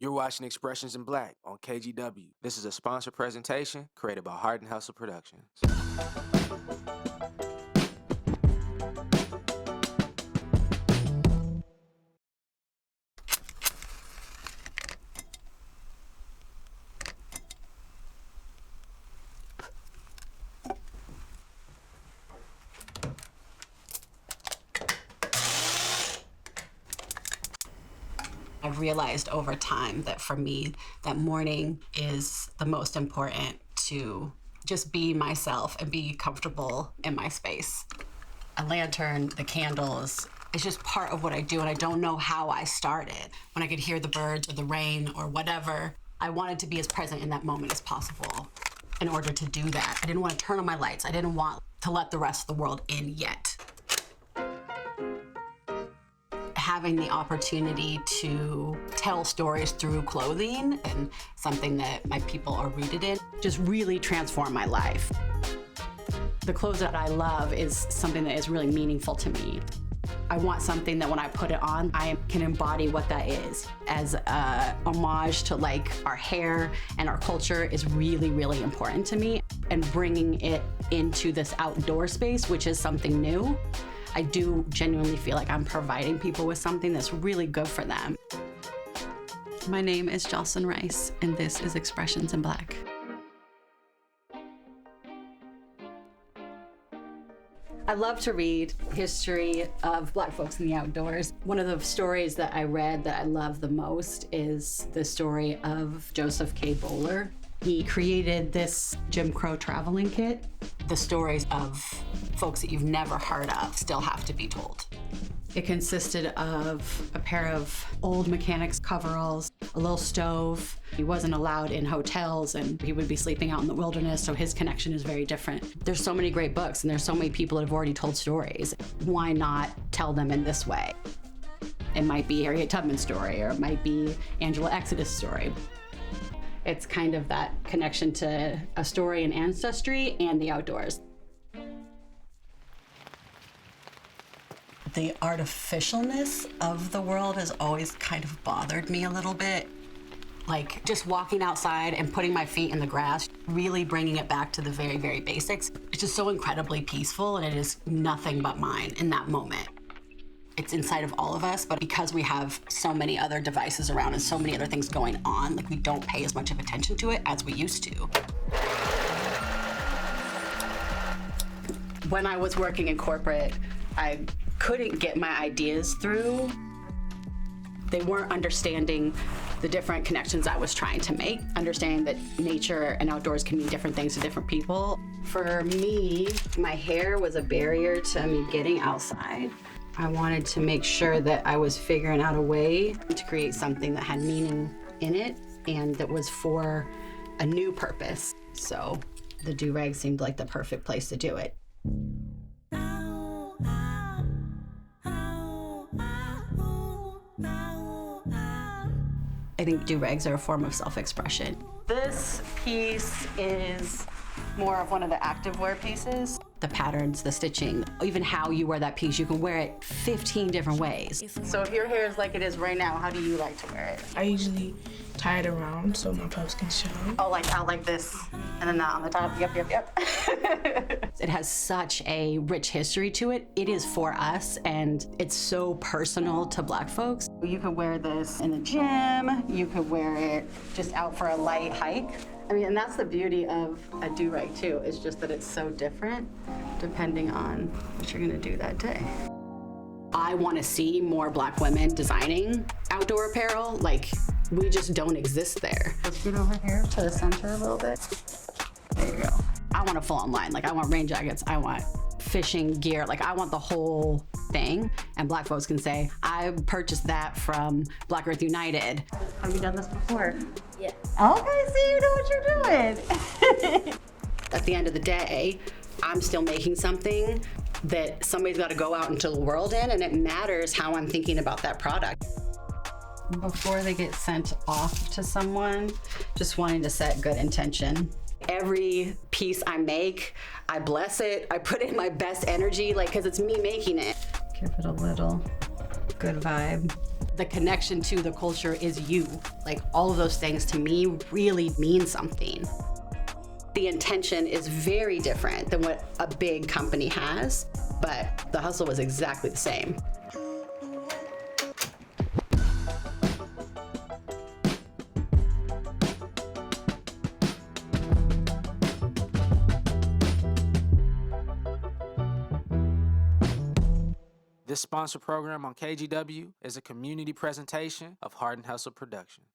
You're watching Expressions in Black on KGW. This is a sponsored presentation created by Heart and Hustle Productions. I've realized over time that for me, that morning is the most important to just be myself and be comfortable in my space. A lantern, the candles, it's just part of what I do, and I don't know how I started. When I could hear the birds or the rain or whatever, I wanted to be as present in that moment as possible. In order to do that, I didn't want to turn on my lights. I didn't want to let the rest of the world in yet. Having the opportunity to tell stories through clothing and something that my people are rooted in just really transformed my life. The clothes that I love is something that is really meaningful to me. I want something that when I put it on, I can embody what that is. As a homage to like our hair and our culture is really, really important to me. And bringing it into this outdoor space, which is something new, I do genuinely feel like I'm providing people with something that's really good for them. My name is Jocelyn Rice, and this is Expressions in Black. I love to read history of Black folks in the outdoors. One of the stories that I read that I love the most is the story of Joseph K. Bowler. He created this Jim Crow traveling kit. The stories of folks that you've never heard of still have to be told. It consisted of a pair of old mechanics coveralls, a little stove. He wasn't allowed in hotels and he would be sleeping out in the wilderness, so his connection is very different. There's so many great books and there's so many people that have already told stories. Why not tell them in this way? It might be Harriet Tubman's story, or it might be Angela Exodus' story. It's kind of that connection to a story and ancestry and the outdoors. The artificialness of the world has always kind of bothered me a little bit. Like just walking outside and putting my feet in the grass, really bringing it back to the very, very basics. It's just so incredibly peaceful, and it is nothing but mine in that moment. It's inside of all of us, but because we have so many other devices around and so many other things going on, like we don't pay as much of attention to it as we used to. When I was working in corporate, I couldn't get my ideas through. They weren't understanding the different connections I was trying to make, understanding that nature and outdoors can mean different things to different people. For me, my hair was a barrier to me getting outside. I wanted to make sure that I was figuring out a way to create something that had meaning in it and that was for a new purpose. So the do-rag seemed like the perfect place to do it. I think do-rags are a form of self-expression. This piece is more of one of the activewear pieces. The patterns, the stitching, even how you wear that piece, you can wear it 15 different ways. So if your hair is like it is right now, how do you like to wear it? I usually tie it around so my puffs can show. Oh, like out like this, and then that on the top, yep. It has such a rich history to it. It is for us, and it's so personal to Black folks. You could wear this in the gym, you could wear it just out for a light hike. I mean, and that's the beauty of a do-rag too, is just that it's so different depending on what you're gonna do that day. I wanna see more Black women designing outdoor apparel. Like, we just don't exist there. Let's get over here to the center a little bit. There you go. I want a full-on line. Like, I want rain jackets, I want fishing gear. Like, I want the whole thing. And Black folks can say, I purchased that from Black Earth United. Have you done this before? Yeah. Okay, so you know what you're doing. At the end of the day, I'm still making something that somebody's got to go out into the world in, and it matters how I'm thinking about that product. Before they get sent off to someone, just wanting to set good intention. Every piece I make, I bless it. I put in my best energy, like, because it's me making it. Give it a little good vibe. The connection to the culture is you. Like, all of those things to me really mean something. The intention is very different than what a big company has, but the hustle was exactly the same. This sponsor program on KGW is a community presentation of Heart and Hustle Productions.